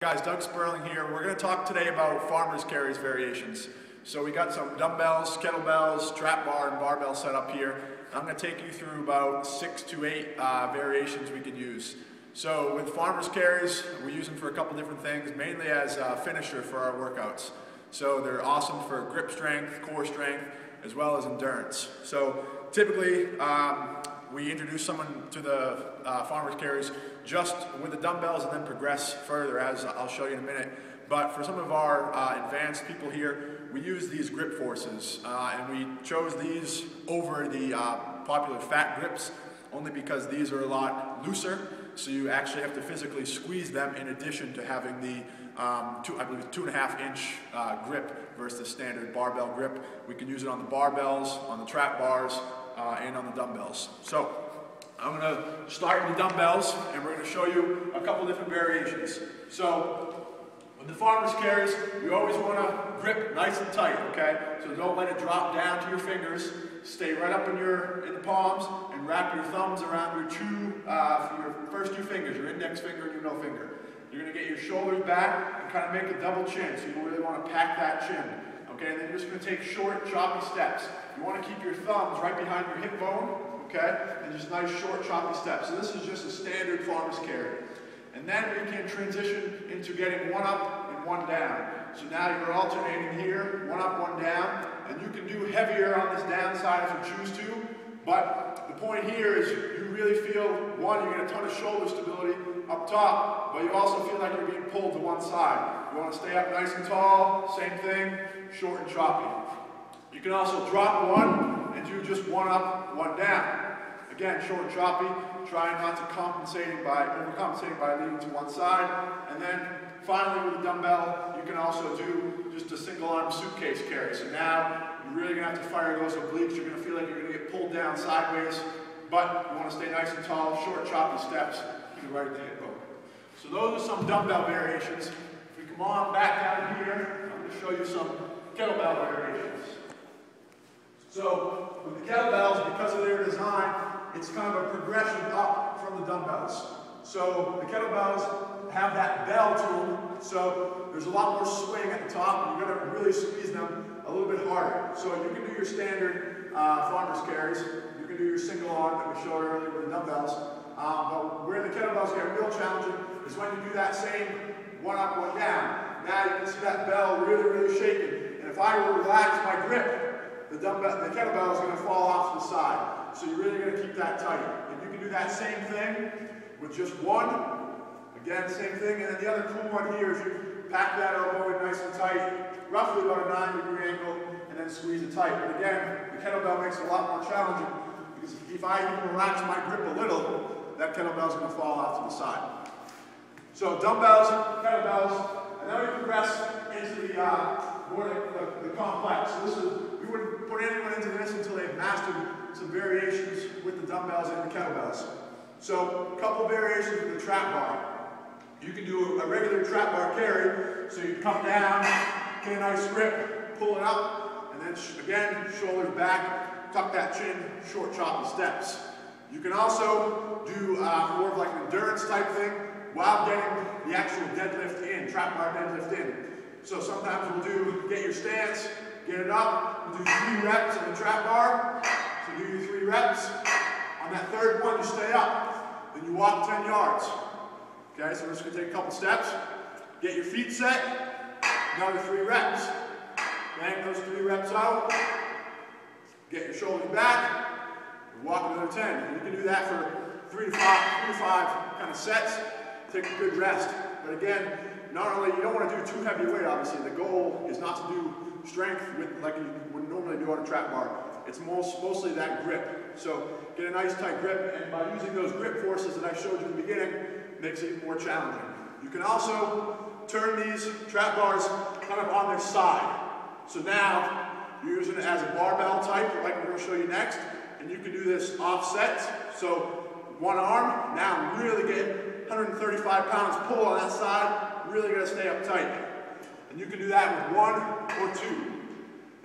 Guys, Doug Spurling here. We're going to talk today about farmers carries variations. So we got some dumbbells, kettlebells, trap bar, and barbell set up here. I'm going to take you through about 6 to 8 variations we could use. So with farmers carries, we use them for a couple different things, mainly as a finisher for our workouts. So they're awesome for grip strength, core strength, as well as endurance. So typically, we introduce someone to the farmers carries just with the dumbbells and then progress further, as I'll show you in a minute. But for some of our advanced people here, we use these grip forces, and we chose these over the popular fat grips only because these are a lot looser, so you actually have to physically squeeze them in addition to having the I believe 2.5 inch grip versus the standard barbell grip. We can use it on the barbells, on the trap bars, and on the dumbbells. So I'm going to start with the dumbbells, and we're going to show you a couple different variations. So with the farmers carries, you always want to grip nice and tight, okay? So don't let it drop down to your fingers. Stay right up in the palms and wrap your thumbs around your first two fingers, your index finger and your middle finger. You're going to get your shoulders back and kind of make a double chin, so you really want to pack that chin. Okay, and then you're just going to take short, choppy steps. You want to keep your thumbs right behind your hip bone, okay? And just nice, short, choppy steps. So this is just a standard farmer's carry. And then we can transition into getting one up and one down. So now you're alternating here, one up, one down. And you can do heavier on this down side if you choose to. But the point here is you really feel, one, you get a ton of shoulder stability up top, but you also feel like you're being pulled to one side. You want to stay up nice and tall, same thing, short and choppy. You can also drop one and do just one up, one down. Again, short and choppy, trying not to overcompensating by leaning to one side. And then finally with the dumbbell, you can also do just a single arm suitcase carry. So now you're really going to have to fire those obliques. You're going to feel like you're going to get pulled down sideways, but you want to stay nice and tall, short, choppy steps, right at the hip bone. So those are some dumbbell variations. If we come on back down here, I'm going to show you some kettlebell variations. So with the kettlebells, because of their design, it's kind of a progression up from the dumbbells. So the kettlebells have that bell to them, so there's a lot more swing at the top, and you're going to really squeeze them a little bit harder. So you can do your standard farmer's carries. You can do your single arm that we showed earlier with the dumbbells. But where the kettlebells get real challenging is when you do that same one up, one down. Now you can see that bell really, really shaking. And if I were to relax my grip, the kettlebell is going to fall off to the side. So you're really going to keep that tight. And you can do that same thing with just one. Again, same thing. And then the other cool one here is you pack that elbow in nice and tight, roughly about a 9-degree angle, and then squeeze it tight. But again, the kettlebell makes it a lot more challenging because if I even relax my grip a little, that kettlebell is going to fall off to the side. So dumbbells, kettlebells, and then we progress into the the complex. So this is, we wouldn't put anyone into this until they've mastered some variations with the dumbbells and the kettlebells. So a couple variations with the trap bar. You can do a regular trap bar carry, so you come down, get a nice grip, pull it up, and then again, shoulders back, tuck that chin, short choppy steps. You can also do more of like an endurance type thing while getting the actual deadlift in, trap bar deadlift in. So sometimes we'll get your stance, get it up, we'll do 3 reps on the trap bar. So do your 3 reps. On that third one, you stay up. Then you walk 10 yards. Okay, so we're just going to take a couple steps. Get your feet set. Another 3 reps. Bang those 3 reps out. Get your shoulders back. Walk another 10. You can do that for 3 to 5 kind of sets. Take a good rest. But again, not only, you don't want to do too heavy weight, obviously. The goal is not to do strength like you would normally do on a trap bar. It's mostly that grip. So get a nice tight grip, and by using those grip forces that I showed you in the beginning, makes it even more challenging. You can also turn these trap bars kind of on their side. So now you're using it as a barbell type, like we're going to show you next. And you can do this offset. So one arm, now really get 135 pounds pull on that side. Really got to stay up tight. And you can do that with 1 or 2.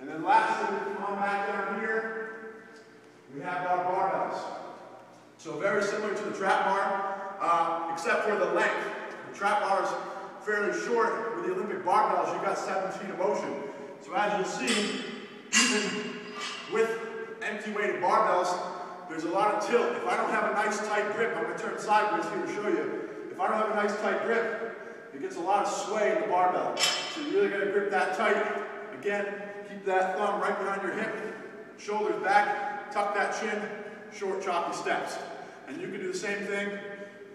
And then lastly, come on back down here, we have our barbells. So very similar to the trap bar, except for the length. The trap bars fairly short, with the Olympic barbells, you've got 7 feet of motion. So as you'll see, even with empty weighted barbells, there's a lot of tilt. If I don't have a nice tight grip, I'm going to turn sideways here to show you. If I don't have a nice tight grip, it gets a lot of sway in the barbell. So you really got to grip that tight. Again, keep that thumb right behind your hip, shoulders back, tuck that chin, short choppy steps. And you can do the same thing,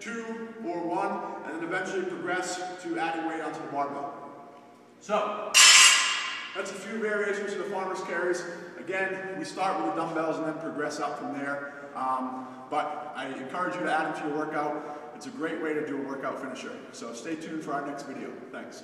2 or 1, and then eventually progress to adding weight onto the barbell. So, that's a few variations of the farmer's carries. Again, we start with the dumbbells and then progress up from there. But I encourage you to add them to your workout. It's a great way to do a workout finisher. So stay tuned for our next video. Thanks.